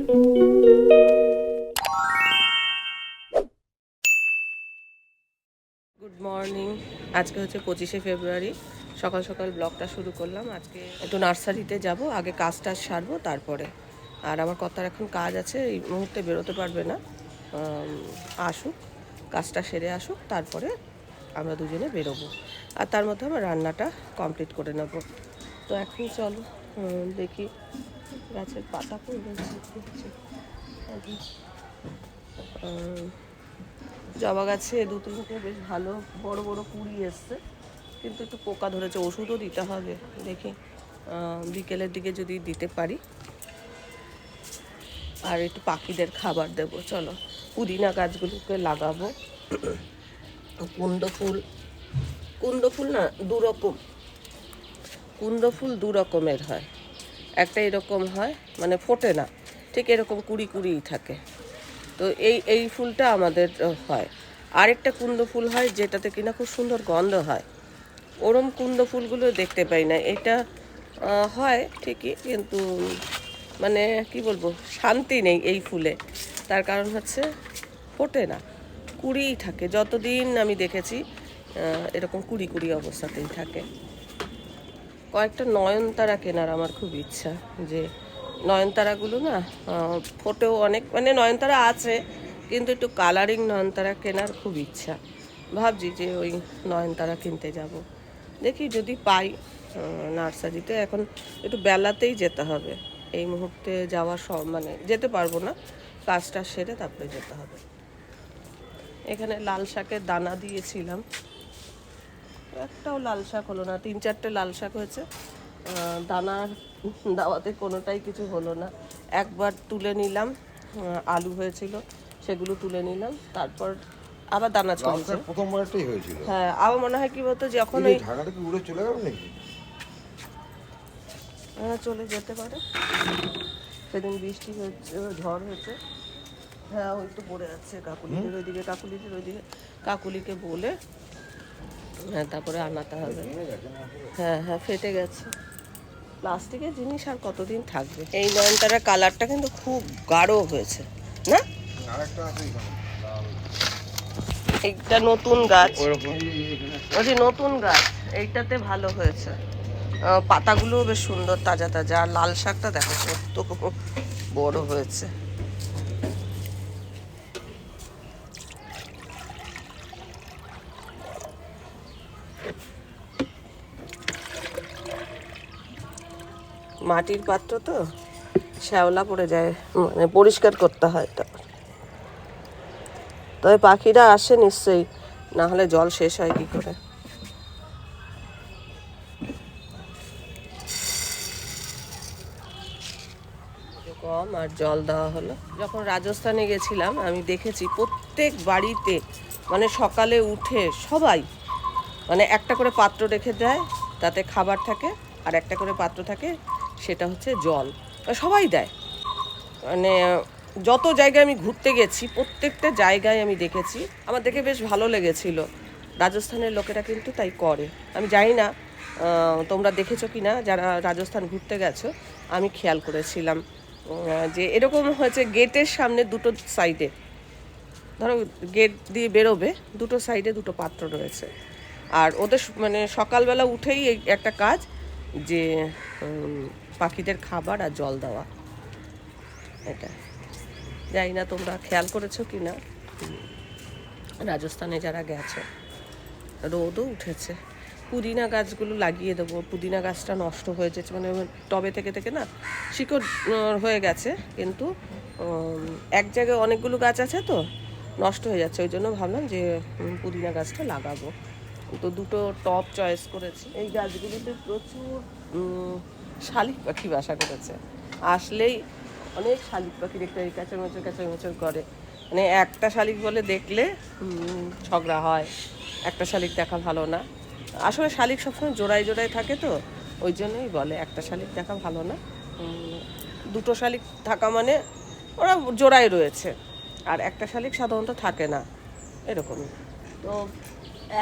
Good morning. আজকে হচ্ছে 25শে ফেব্রুয়ারি। সকাল সকাল ব্লগটা শুরু করলাম। আজকে একটু নার্সারিতে যাব, আগে কাজটা সারবো তারপরে। আর আমার কর্তার এখন কাজ আছে, এই মুহূর্তে বেরোতে পারবে না। আসুক, কাজটা সেরে আসুক, তারপরে আমরা দুজনে বেরোবো। আর তার মধ্যে আমার রান্নাটা কমপ্লিট করে নেব। তো এখন চলো দেখি গাছের পাতা পড়েছে। জবা গাছে দু তিনটে বেশ ভালো বড় বড় কুঁড়ি এসছে, কিন্তু একটু পোকা ধরেছে, ওষুধও দিতে হবে। দেখি বিকেলের দিকে যদি দিতে পারি। আর একটু পাখিদের খাবার দেবো। চলো পুদিনা গাছগুলোকে লাগাবো। কুন্দ ফুল না কুন্দ ফুল দু রকমের হয়। একটা এরকম হয়, মানে ফোটে না, ঠিক এরকম কুড়ি কুড়িই থাকে। তো এই ফুলটা আমাদের হয়। আরেকটা কুন্দ ফুল হয় যেটাতে কিনা খুব সুন্দর গন্ধ হয়। ওরম কুন্দ ফুলগুলো দেখতে পাই না। এটা হয় ঠিকই, কিন্তু মানে কি বলবো, শান্তি নেই এই ফুলে। তার কারণ হচ্ছে ফোটে না, কুড়িই থাকে। যতদিন আমি দেখেছি এরকম কুড়ি কুড়ি অবস্থাতেই থাকে। কয়েকটা নয়নতারা কেনার আমার খুব ইচ্ছা, যে নয়নতারাগুলো না ফোটেও অনেক, মানে নয়নতারা আছে কিন্তু একটু কালারিং নয়নতারা কেনার খুব ইচ্ছা। ভাবছি যে ওই নয়নতারা কিনতে যাব, দেখি যদি পাই নার্সারিতে। এখন একটু বেলাতেই যেতে হবে, এই মুহূর্তে যাওয়ার মানে যেতে পারবো না, কাজটা সেরে তারপরে যেতে হবে। এখানে লাল শাকের দানা দিয়েছিলাম, একটাও লাল শাক হলো না। 3-4টে লাল শাক হয়েছে, দানা দেওয়াতে কোনোটাই কিছু হলো না। একবার তুলে নিলাম, আলু হয়েছিল সেগুলো তুলে নিলাম, তারপর আবার দানা ছড়িয়েছে। প্রথমবারটাই হয়েছিল। হ্যাঁ, আবার মনে হয় কি বলতো, যখন ওই ঢাকাটা কি উড়ে চলে গেল নাকি? চলে যেতে পারে। সেদিন বৃষ্টি হচ্ছে, ঝড় হয়েছে। হ্যাঁ, ওই তো পড়ে যাচ্ছে কাকুলিদের ওইদিকে, কাকুলিকে বলে হ্যাঁ তারপরে আনাতে হবে। হ্যাঁ হ্যাঁ, ফেটে গেছে। প্লাস্টিকের জিনিস আর কতদিন থাকবে। এই নয়নতারার কালারটা কিন্তু খুব গাঢ় হয়েছে না? এইটা নতুন গাছ, ওই নতুন গাছ, এইটাতে ভালো হয়েছে। পাতাগুলোও বেশ সুন্দর, তাজা তাজা। আর লাল শাকটা দেখো কত বড় হয়েছে। মাটির পাত্র তো শ্যাওলা পড়ে যায়, মানে পরিষ্কার করতে হয়। তবে পাখিরা আসে নিশ্চয়ই, না হলে জল শেষ হয় কি করে। কম আর জল দেওয়া হলো। যখন রাজস্থানে গেছিলাম আমি দেখেছি প্রত্যেক বাড়িতে, মানে সকালে উঠে সবাই মানে একটা করে পাত্র রেখে দেয়, তাতে খাবার থাকে, আর একটা করে পাত্র থাকে সেটা হচ্ছে জল। সবাই দেয়। মানে যত জায়গায় আমি ঘুরতে গেছি প্রত্যেকটা জায়গায় আমি দেখেছি, আমার দেখে বেশ ভালো লেগেছিল। রাজস্থানের লোকেরা কিন্তু তাই করে। আমি জানি না তোমরা দেখেছো কি না, যারা রাজস্থান ঘুরতে গেছো। আমি খেয়াল করেছিলাম যে এরকম হয়েছে, গেটের সামনে দুটো সাইডে, ধরো গেট দিয়ে বেরোবে, দুটো সাইডে দুটো পাত্র রয়েছে। আর ওদের মানে সকালবেলা উঠেই এই একটা কাজ, যে পাখিদের খাবার আর জল দেওয়া। এটা জানি না তোমরা খেয়াল করেছো কি না, রাজস্থানে যারা গেছো। রোদও উঠেছে। পুদিনা গাছগুলো লাগিয়ে দেবো। পুদিনা গাছটা নষ্ট হয়ে যাচ্ছে, মানে টবে থেকে থেকে না শিকড় হয়ে গেছে, কিন্তু এক জায়গায় অনেকগুলো গাছ আছে তো নষ্ট হয়ে যাচ্ছে। ওই জন্য ভাবলাম যে পুদিনা গাছটা লাগাবো। তো দুটো টব চয়েস করেছি। এই গাছগুলিতে প্রচুর শালিক পাখি বাসা করেছে। আসলেই অনেক শালিক পাখি দেখতে, এই কাঁচামোচর করে। মানে একটা শালিক বলে দেখলে ঝগড়া হয়, একটা শালিক দেখা ভালো না। আসলে শালিক সবসময় জোড়ায় জোড়ায় থাকে তো, ওই জন্যই বলে একটা শালিক দেখা ভালো না। দুটো শালিক থাকা মানে ওরা জোড়ায় রয়েছে, আর একটা শালিক সাধারণত থাকে না, এরকমই। তো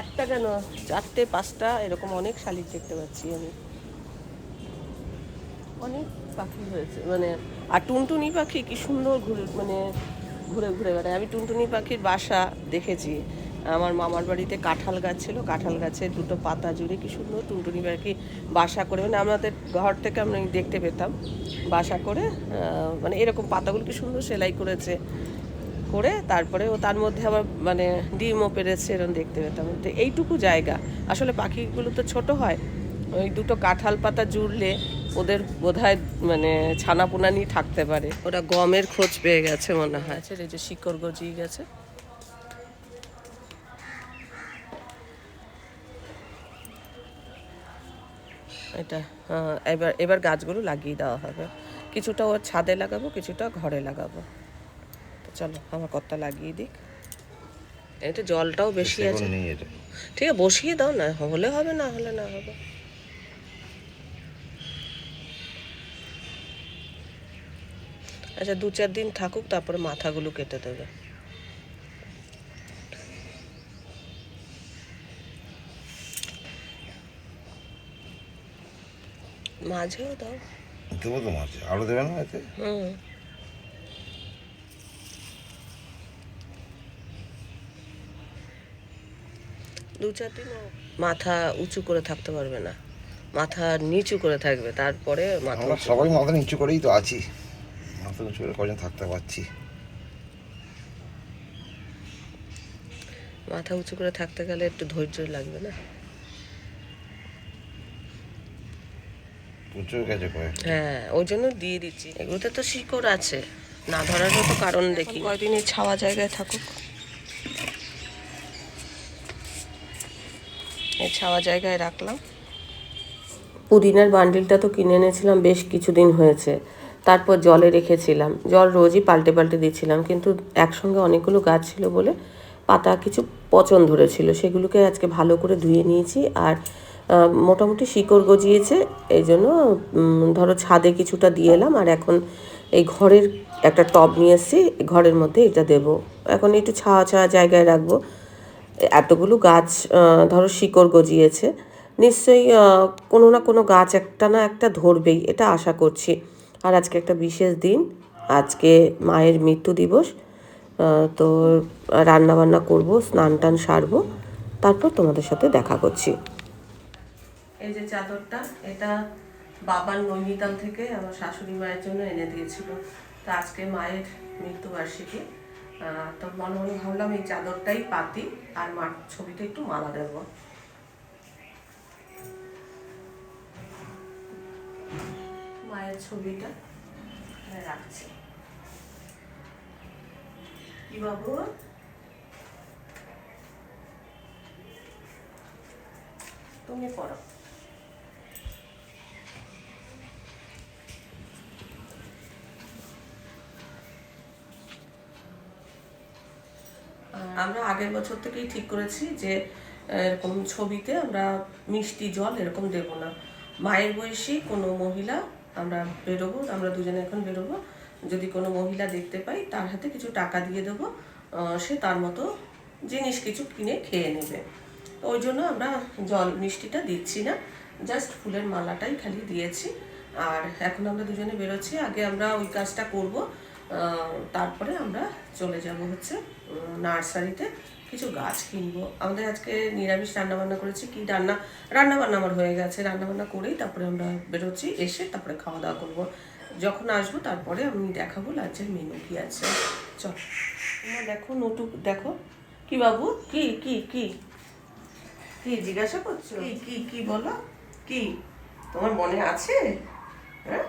একটা কেন, 4টে 5টা এরকম অনেক শালিক দেখতে পাচ্ছি আমি। অনেক পাখি হয়েছে মানে, আর টুনটুনি পাখি কি সুন্দর ঘুরে মানে ঘুরে ঘুরে বেড়ায়। আমি টুনটুনি পাখির বাসা দেখেছি। আমার মামার বাড়িতে কাঁঠাল গাছ ছিল, কাঁঠাল গাছে দুটো পাতা জুড়ে কি সুন্দর টুনটুনি পাখি বাসা করে, মানে আমাদের ঘর থেকে আমরা দেখতে পেতাম বাসা করে। মানে এরকম পাতাগুলো কি সুন্দর সেলাই করেছে, করে তারপরে ও তার মধ্যে আবার মানে ডিমও পেরেছে, এরকম দেখতে পেতাম। তো এইটুকু জায়গা, আসলে পাখিগুলো তো ছোট হয়, ওই দুটো কাঁঠাল পাতা জুড়লে ওদের বোধহয় মানে ছানাপোনা নিয়ে থাকতে পারে। ওরা গমের খোঁজ পেয়ে গেছে মনে হয়, এই যে শিকড় গজিয়ে গেছে। এটা এবার এবার গাছগুলো লাগিয়ে দেওয়া হবে, কিছুটা ওর ছাদে লাগাবো, কিছুটা ঘরে লাগাবো। তো চলো আমার কর্তা লাগিয়ে দিক। এটা জলটাও বেশি আছে, নেই এটা। ঠিক আছে বসিয়ে দাও না, হলে হবে না হলে না হবে। আচ্ছা 2-4 দিন থাকুক, তারপরে মাথাগুলো কেটে দেবে। মাঝেও দাও। দেবো তো মাছ, আলু দেবে না এতে? হুম, 2-4 দিন মাথা উঁচু করে থাকতে পারবে না, মাথা নিচু করে থাকবে, তারপরে মাথা আমরা উঁচু সবাই মাথা নিচু করেই তো আছি, মাথা নিচু করে কজন থাকতে পারছি। মাথা উঁচু করে থাকতে গেলে একটু ধৈর্য লাগবে না? উঁচু গেছে কয়েক। হ্যাঁ ওই জন্য দিয়ে দিচ্ছি, এগুলোতে তো শিকড় আছে, না ধরারও তো কারণ দেখি। কয়দিন এই ছাওয়া জায়গায় থাকুক, এই ছাওয়া জায়গায় রাখলাম। পুদিনার বান্ডিলটা তো কিনে এনেছিলাম, বেশ কিছুদিন হয়েছে, তারপর জলে রেখেছিলাম, জল রোজই পাল্টে পাল্টে দিচ্ছিলাম, কিন্তু একসঙ্গে অনেকগুলো গাছ ছিল বলে পাতা কিছু পচন ধরেছিল, সেগুলোকে আজকে ভালো করে ধুয়ে নিয়েছি। আর মোটামুটি শিকড় গজিয়েছে, এই জন্য ধরো ছাদে কিছুটা দিয়ে এলাম, আর এখন এই ঘরের একটা টব নিয়ে এসেছি, ঘরের মধ্যে এটা দেবো। এখন একটু ছাওয়া ছাওয়া জায়গায় রাখবো। এতগুলো গাছ ধরো শিকড় গজিয়েছে, নিশ্চয়ই কোনো না কোনো গাছ একটা না একটা ধরবেই, এটা আশা করছি। আর আজকে একটা বিশেষ দিন, আজকে মায়ের মৃত্যু দিবস। তো রান্না বান্না করবো, স্নান টান সারবো, তারপর তোমাদের সাথে দেখা করছি। এই যে চাদরটা, এটা বাবার নৈনিতাল থেকে আমার শাশুড়ি মায়ের জন্য এনে দিয়েছিল। তো আজকে মায়ের মৃত্যুবার্ষিকী, তো মনে মনে ভাবলাম এই চাদরটাই পাতি, আর মার ছবিতে একটু মালা দেব। মায়ের ছবিটা এখানে রাখছি। কি বাবু, তুমি পড়ো। আমরা আগের বছর থেকেই ঠিক করেছি যে এরকম ছবিতে আমরা মিষ্টি জল এরকম দেব না। মায়ের বয়সী কোনো মহিলা, আমরা বেরোবো, আমরা দুজনে এখন বেরোবো, যদি কোনো মহিলা দেখতে পাই তার হাতে কিছু টাকা দিয়ে দেবো, সে তার মতো জিনিস কিছু কিনে খেয়ে নেবে। তো ওই জন্য আমরা জল মিষ্টিটা দিচ্ছি না, জাস্ট ফুলের মালাটাই খালি দিয়েছি। আর এখন আমরা দুজনে বেরোচ্ছি, আগে আমরা ওই কাজটা করব, তারপরে আমরা চলে যাব হচ্ছে নার্সারিতে কিছু গাছ কিনবো। আমাদের আজকে নিরামিষ রান্নাবান্না করেছি, কি রান্নাবান্না আমার হয়ে গেছে, রান্নাবান্না করেই তারপরে আমরা বেরোচ্ছি, এসে তারপরে খাওয়া দাওয়া করবো। যখন আসবো তারপরে আমি দেখাবো লাঞ্চের মেনু কি আছে। চল দেখো, নটু দেখো। কি বাবু, কি কি কি কি জিজ্ঞাসা করছো? কি কি কি বলো, কি তোমার মনে আছে? হ্যাঁ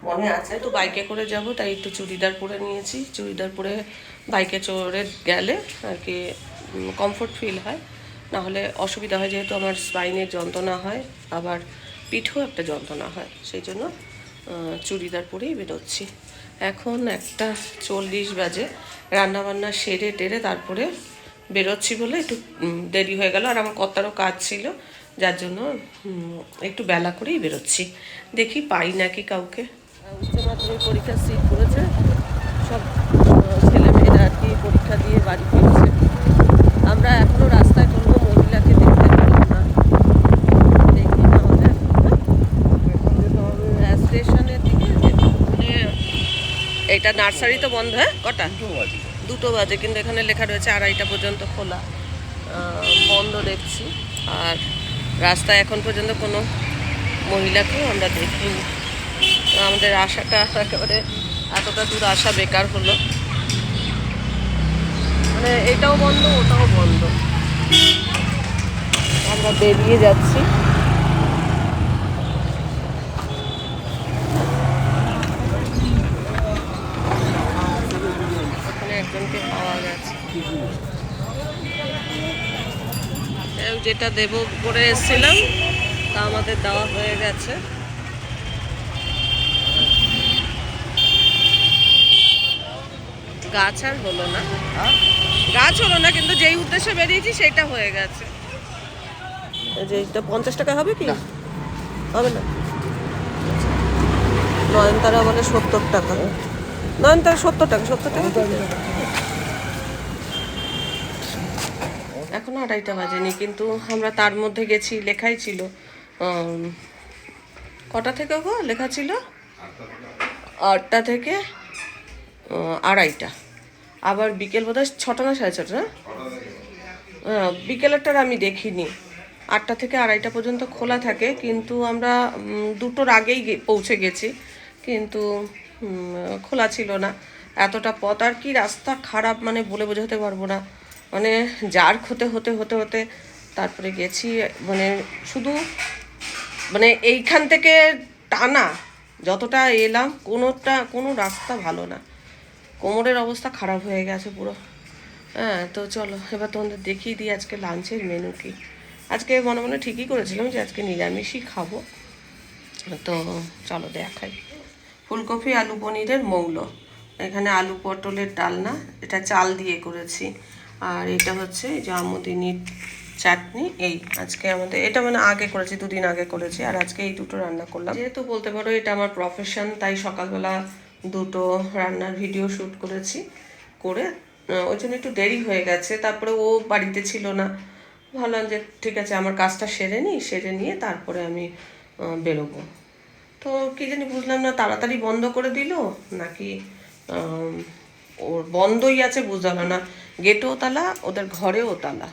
মনে আছে। তো বাইকে করে যাব, তাই একটু চুড়িদার পরে নিয়েছি, চুড়িদার পরে বাইকে চড়ে গেলে আর কি কমফোর্ট ফিল হয়, না হলে অসুবিধা হয়, যেহেতু আমার স্পাইনের যন্ত্রণা হয়, আবার পিঠেও একটা যন্ত্রণা হয়, সেই জন্য চুড়িদার পরেই বেরোচ্ছি। এখন 1:40 বাজে, রান্নাবান্না সেরে টেরে তারপরে বেরোচ্ছি বলে একটু দেরি হয়ে গেল, আর আমার কর্তারও কাজ ছিল, যার জন্য একটু বেলা করেই বেরোচ্ছি। দেখি পাই নাকি কাউকে। উচ্চ মাধ্যমিক পরীক্ষার সিট পড়েছে, সব ছেলেমেয়েরা আর কি পরীক্ষা দিয়ে বাড়ি ফিরছে। আমরা এখনো রাস্তায় কোনো মহিলাকে দেখতে পেলাম না, দেখি না হলে। হ্যাঁ স্টেশন আড়াইটা, নার্সারি তো বন্ধ। হ্যাঁ, কটা? 2টো বাজে, কিন্তু এখানে লেখা রয়েছে 2:30 পর্যন্ত খোলা। বন্ধ দেখছি। আর রাস্তায় এখন পর্যন্ত কোনো মহিলাকেও আমরা দেখিনি। তো আমাদের আশাটা একেবারে এতটা দূর আসা বেকার হলো। মানে এটাও বন্ধ, ওটাও বন্ধ। আমরা বেরিয়ে যাচ্ছি। ওখানে একজনকে পাওয়া গেছে। যেটা দেব করে এসেছিলাম তা আমাদের দেওয়া হয়ে গেছে। গাছ আর হলো না, গাছ হলো না, কিন্তু যেই উদ্দেশ্যে বেরিয়েছি সেটা হয়ে গেছে। যে এটা 50 টাকা হবে কি? হবে না। নয়নতারা বলে 70 টাকা। নয়নতারা 70 টাকা, 70 টাকা। এখনো 2:30 বাজেনি, কিন্তু আমরা তার মধ্যে গেছি। লেখাই ছিল কটা থেকে গো, লেখা ছিল 8টা থেকে 2:30। আবার বিকেল বোধহয় 6টা না 6:30 না? হ্যাঁ, বিকেলেরটার আমি দেখিনি। 8টা থেকে 2:30 পর্যন্ত খোলা থাকে, কিন্তু আমরা 2টোর আগেই পৌঁছে গেছি, কিন্তু খোলা ছিল না। এতটা পথ, আর কি রাস্তা খারাপ মানে বলে বোঝাতে পারবো না। মানে জার্ক হতে হতে হতে হতে তারপরে গেছি। মানে শুধু মানে এইখান থেকে টানা যতটা এলাম, কোনো রাস্তা ভালো না। কোমরের অবস্থা খারাপ হয়ে গেছে পুরো। হ্যাঁ, তো চলো এবার তোমাদের দেখিয়ে দিই আজকে লাঞ্চের মেনু কি। আজকে মনে মনে ঠিকই করেছিলাম যে আজকে নিরামিষই খাবো। তো চলো দেখাই। ফুলকপি আলু পনিরের মৌল, এখানে আলু পটলের ডালনা, এটা চাল দিয়ে করেছি। আর এটা হচ্ছে যে আমুদিনির চাটনি। এই আজকে আমাদের এটা মানে আগে করেছি, 2 দিন আগে করেছি, আর আজকে এই দুটো রান্না করলাম। যেহেতু বলতে পারো এটা আমার প্রফেশন, তাই সকালবেলা 2টো রান্নার ভিডিও শ্যুট করেছি। করে ওই জন্য একটু দেরি হয়ে গেছে। তারপরে ও বাড়িতে ছিল না, ভাবলাম যে ঠিক আছে আমার কাজটা সেরে নিয়ে তারপরে আমি বেরোবো। তো কি জানি বুঝলাম না, তাড়াতাড়ি বন্ধ করে দিল নাকি ওর বন্ধই আছে বুঝলাম না। গেটেও তালা, ওদের ঘরেও তালা।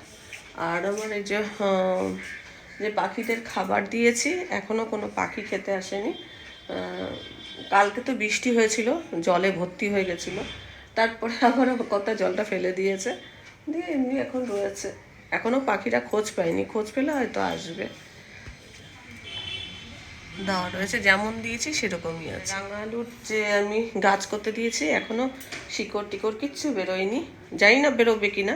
আর আমার এই যে পাখিদের খাবার দিয়েছি, এখনও কোনো পাখি খেতে আসেনি। কালকে তো বৃষ্টি হয়েছিল, জলে ভর্তি হয়ে গেছিলো, তারপরে আবার কত জলটা ফেলে দিয়েছে, দিয়ে এমনি এখন রয়েছে। এখনও পাখিরা খোঁজ পায়নি, খোঁজ পেলে হয়তো আসবে। দেওয়া রয়েছে, যেমন দিয়েছি সেরকমই আছে। রাঙা আলুর যে আমি গাছ করতে দিয়েছি, এখনও শিকড় টিকড় কিচ্ছু বেরোয়নি। জানি না বেরোবে কি না,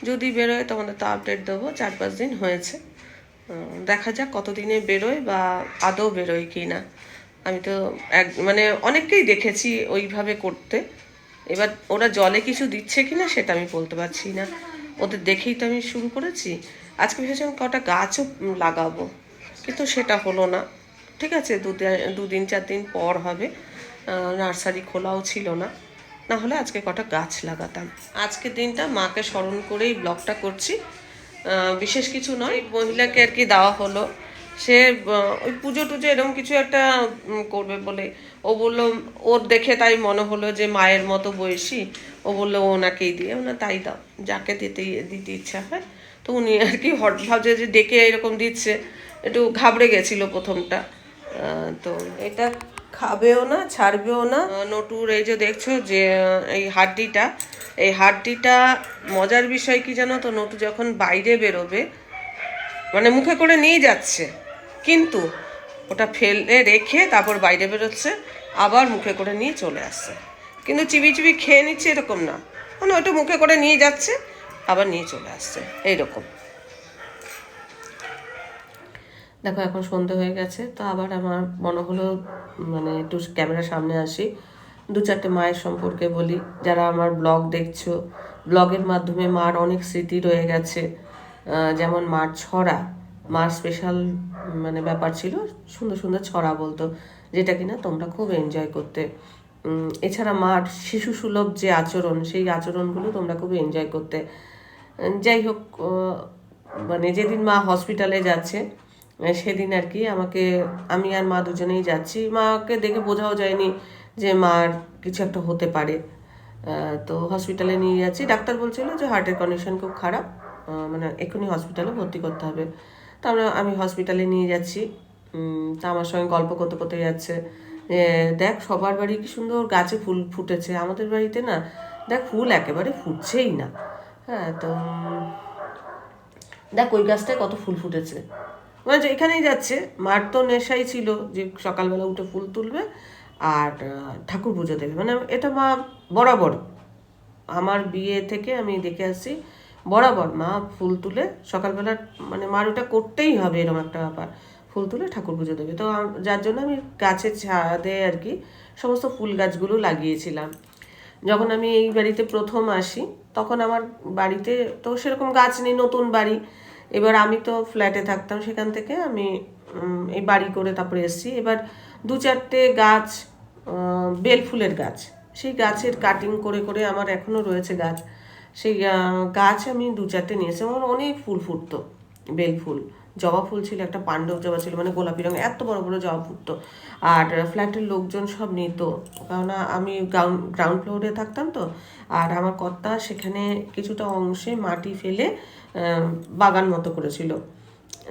যদি বেরোয় তোমাদের তো আপডেট দেবো। 4-5 দিন হয়েছে, দেখা যাক কতদিনে বেরোয় বা আদৌ বেরোয় কি না। আমি তো মানে অনেককেই দেখেছি ওইভাবে করতে, এবার ওরা জলে কিছু দিচ্ছে কি না সেটা আমি বলতে পারছি না। ওদের দেখেই তো আমি শুরু করেছি। আজকে ভেবেছিলাম কটা গাছও লাগাবো, কিন্তু সেটা হলো না। ঠিক আছে, 2-4 দিন পর হবে। নার্সারি খোলাও ছিল না, না হলে আজকে কটা গাছ লাগাতাম। আজকের দিনটা মাকে স্মরণ করেই ব্লগটা করছি, বিশেষ কিছু নয়। মহিলাকে আর কি দেওয়া হলো, সে ওই পুজো টুজো এরকম কিছু একটা করবে বলে ও বললো, ওর দেখে তাই মনে হলো যে মায়ের মতো বয়সী, ও বললো ওনাকেই দিয়ে। ওনা তাই দাও, যাকে দিতে ইচ্ছা হয়। তো উনি আর কি হট ভাবছে যে ডেকে এরকম দিচ্ছে, একটু ঘাবড়ে গেছিলো প্রথমটা। তো এটা খাবেও না, ছাড়বেও না। নটুর এই যে দেখছো যে এই হাড্ডিটা মজার বিষয় কি জানো তো, নটু যখন বাইরে বেরোবে মানে মুখে করে নিয়ে যাচ্ছে, কিন্তু ওটা ফেলে রেখে তারপর বাইরে বেরোচ্ছে, আবার মুখে করে নিয়ে চলে আসছে। কিন্তু চিবি চিবি খেয়ে নিচ্ছে এরকম না, মানে ওটা মুখে করে নিয়ে যাচ্ছে আবার নিয়ে চলে আসছে এইরকম। দেখো এখন সন্ধে হয়ে গেছে, তো আবার আমার মনে হলো মানে একটু ক্যামেরার সামনে আসি, 2-4টে মায়ের সম্পর্কে বলি। যারা আমার ব্লগ দেখছো, ব্লগের মাধ্যমে মার অনেক স্মৃতি রয়ে গেছে। যেমন মার ছড়া, মার স্পেশাল মানে ব্যাপার ছিল, সুন্দর সুন্দর ছড়া বলতো, যেটা কিনা তোমরা খুব এনজয় করতে। এছাড়া মার শিশু সুলভ যে আচরণ, সেই আচরণগুলো তোমরা খুব এনজয় করতে। যাই হোক, মানে যেদিন মা হসপিটালে যাচ্ছে সেদিন আর কি আমি আর মা দুজনেই যাচ্ছি। মাকে দেখে বোঝাও যায়নি যে মার কিছু একটা হতে পারে। তো হসপিটালে নিয়ে যাচ্ছি, ডাক্তার বলছিল যে হার্টের কন্ডিশন খুব খারাপ, মানে এক্ষুনি হসপিটালে ভর্তি করতে হবে। তা আমি হসপিটালে নিয়ে যাচ্ছি। তা আমার সঙ্গে গল্প করতে করতে যাচ্ছে যে দেখ সবার বাড়ি কি সুন্দর গাছে ফুল ফুটেছে, আমাদের বাড়িতে না দেখ ফুল একেবারে ফুটছেই না। হ্যাঁ, তো দেখ ওই গাছটায় কত ফুল ফুটেছে। মানে যে এখানেই যাচ্ছে, মার তো নেশাই ছিল যে সকালবেলা উঠে ফুল তুলবে আর ঠাকুর পুজো দেবে। মানে এটা মা বরাবর, আমার বিয়ে থেকে আমি দেখে আসছি, বরাবর মা ফুল তুলে সকালবেলা, মানে মার ওটা করতেই হবে এরকম একটা ব্যাপার, ফুল তুলে ঠাকুর পুজো দেবে। তো যার জন্য আমি গাছের ছাদে আর কি সমস্ত ফুল গাছগুলো লাগিয়েছিলাম। যখন আমি এই বাড়িতে প্রথম আসি তখন আমার বাড়িতে তো সেরকম গাছ নেই, নতুন বাড়ি। এবার আমি তো ফ্ল্যাটে থাকতাম, সেখান থেকে আমি এই বাড়ি করে তারপরে এসেছি। এবার 2-4টে গাছ, বেল ফুলের গাছ, সেই গাছের কাটিং করে করে আমার এখনও রয়েছে গাছ। সেই গাছ আমি 2-4টে নিয়েছি। আমার অনেক ফুল ফুটতো, বেল ফুল, জবা ফুল ছিল, একটা পাণ্ডব জবা ছিল, মানে গোলাপি রঙের এত বড় বড় জবা ফুটতো। আর ফ্ল্যাটের লোকজন সব নিত, কারণ আমি গ্রাউন্ড ফ্লোরে থাকতাম তো। আর আমার কর্তা সেখানে কিছুটা অংশে মাটি ফেলে বাগান মতো করেছিল,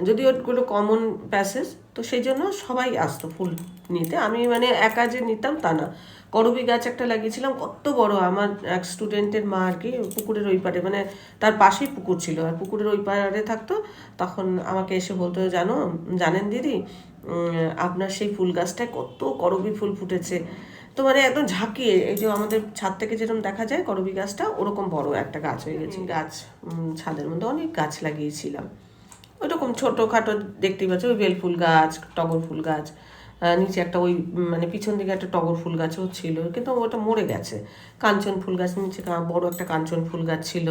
যদিও ওগুলো কমন প্যাসেজ, তো সেই জন্য সবাই আসতো ফুল নিতে। আমি মানে একা যে নিতাম তা না। করবি গাছ একটা লাগিয়েছিলাম, কত বড়, আমার এক স্টুডেন্টের মা আর কি পুকুরের ওই পারে, মানে তার পাশেই পুকুর ছিল আর পুকুরের ওই পারে থাকতো। তখন আমাকে এসে বলতো, জানেন দিদি, আপনার সেই ফুল গাছটায় কত করবি ফুল ফুটেছে। তো মানে একদম ঝাঁকিয়ে, এই যে আমাদের ছাদ থেকে যেরকম দেখা যায় করবি গাছটা, ওরকম বড় একটা গাছ হয়ে গেছে। গাছ ছাদের মধ্যে অনেক গাছ লাগিয়েছিলাম, ওইরকম ছোটোখাটো দেখতেই পাচ্ছি, ওই বেল ফুল গাছ, টগর ফুল গাছ, নিচে একটা ওই মানে পিছন দিকে একটা টগর ফুল গাছও ছিল, কিন্তু ওটা মরে গেছে। কাঞ্চন ফুল গাছ, নিচে বড় একটা কাঞ্চন ফুল গাছ ছিল।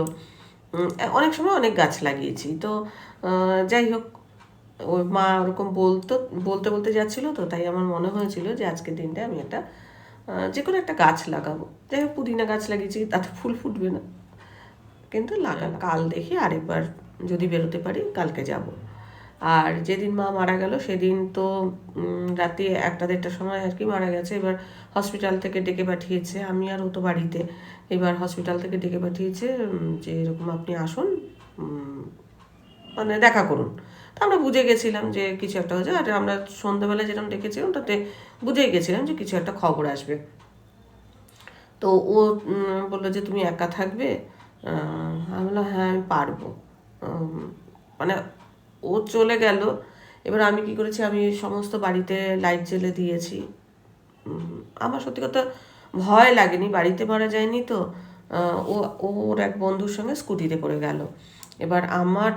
অনেক সময় অনেক গাছ লাগিয়েছি। তো যাই হোক, ওই মা ওরকম বলতে বলতে যাচ্ছিলো, তো তাই আমার মনে হয়েছিল যে আজকের দিনটা আমি একটা যে কোনো একটা গাছ লাগাবো। যাই হোক, পুদিনা গাছ লাগিয়েছি, তাতে ফুল ফুটবে না, কিন্তু লাগালাম। কাল দেখি আরেকবার যদি বেরোতে পারি কালকে যাব। আর যেদিন মা মারা গেল সেদিন তো রাতে 1টা-1.5টার সময় আর কি মারা গেছে। এবার হসপিটাল থেকে ডেকে পাঠিয়েছে, আমি আর ও তো বাড়িতে। এবার হসপিটাল থেকে ডেকে পাঠিয়েছে যে এরকম আপনি আসুন, মানে দেখা করুন। তো আমরা বুঝে গেছিলাম যে কিছু একটা হয়েছে, আর আমরা সন্ধ্যাবেলা যেরকম ডেকেছিলাম তাতে বুঝেই গেছিলাম যে কিছু একটা খবর আসবে। তো ও বললো যে তুমি একা থাকবে। আমি বললাম হ্যাঁ আমি পারবো। মানে ও চলে গেল। এবার আমি কি করেছি, আমি সমস্ত বাড়িতে লাইট জ্বেলে দিয়েছি। আমার সত্যি কথা ভয় লাগেনি, বাড়িতে মারা যায়নি তো। ও ওর এক বন্ধুর সঙ্গে স্কুটিতে করে গেল। এবার আমার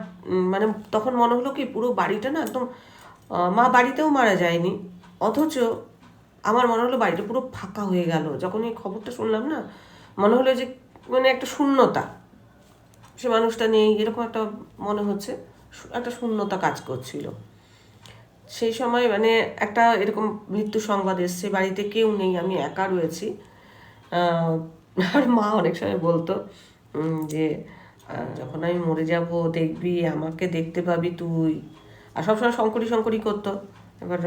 মানে তখন মনে হলো কি পুরো বাড়িটা না একদম, মা বাড়িতেও মারা যায়নি, অথচ আমার মনে হলো বাড়িটা পুরো ফাঁকা হয়ে গেল। যখন এই খবরটা শুনলাম না, মনে হলো যে মানে একটা শূন্যতা, সে মানুষটা নেই, এরকম একটা মনে হচ্ছে, একটা শূন্যতা কাজ করছিল। সেই সময় মানে একটা এরকম মৃত্যু সংবাদ এসছে, বাড়িতে কেউ নেই, আমি একা রয়েছি। আর মা অনেক সময় বলতো যে যখন আমি মরে যাব দেখবি, আমাকে দেখতে পাবি তুই। আর সবসময় শঙ্করি করতো। এবার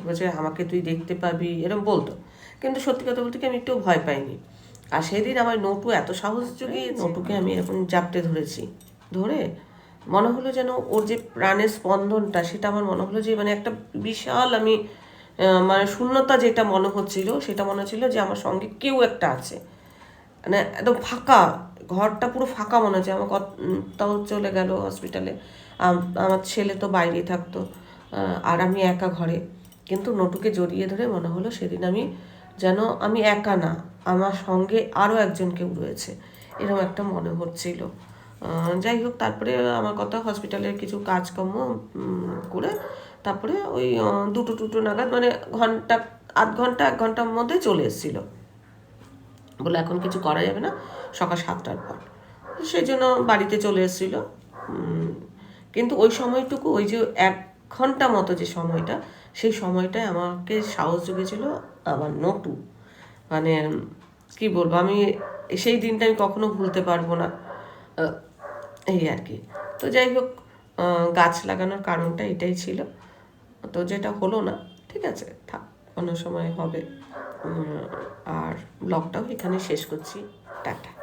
বলছে আমাকে তুই দেখতে পাবি, এরকম বলতো। কিন্তু সত্যি কথা বলতে কি আমি একটু ভয় পাইনি। আর সেদিন আমার নটু এত সাহস জুগিয়ে, নটুকে আমি এরকম জাপটে ধরেছি, ধরে মনে হলো যেন ওর যে প্রাণের স্পন্দনটা, সেটা আমার মনে হলো যে মানে একটা বিশাল, আমি মানে শূন্যতা যেটা মনে হচ্ছিল, সেটা মনে হচ্ছিল যে আমার সঙ্গে কেউ একটা আছে। মানে একদম ফাঁকা, ঘরটা পুরো ফাঁকা মনে হচ্ছে। আমার তাও চলে গেল হসপিটালে, আমার ছেলে তো বাইরেই থাকতো, আর আমি একা ঘরে। কিন্তু নটুকে জড়িয়ে ধরে মনে হলো সেদিন আমি যেন আমি একা না, আমার সঙ্গে আরও একজন কেউ রয়েছে, এরকম একটা মনে হচ্ছিল। যাই হোক, তারপরে আমার কথা হসপিটালের কিছু কাজকর্ম করে তারপরে ওই 2টো নাগাদ, মানে আধ ঘন্টা 1 ঘন্টার মধ্যে চলে এসেছিলো। বলে এখন কিছু করা যাবে না, সকাল 7টার পর। সেই জন্য বাড়িতে চলে এসেছিলো। কিন্তু ওই সময়টুকু, ওই যে 1 ঘন্টা মতো যে সময়টা, সেই সময়টায় আমাকে সাহস জুগিয়েছিল আমার নটু। মানে কি বলবো, আমি সেই দিনটা আমি কখনো ভুলতে পারবো না, এই আর কি। তো যাই হোক, গাছ লাগানোর কারণটা এটাই ছিল। তো যেটা হলো না, ঠিক আছে, থাক। অন্য সময় হবে। আর ব্লগটাও এখানে শেষ করছি। টাটা।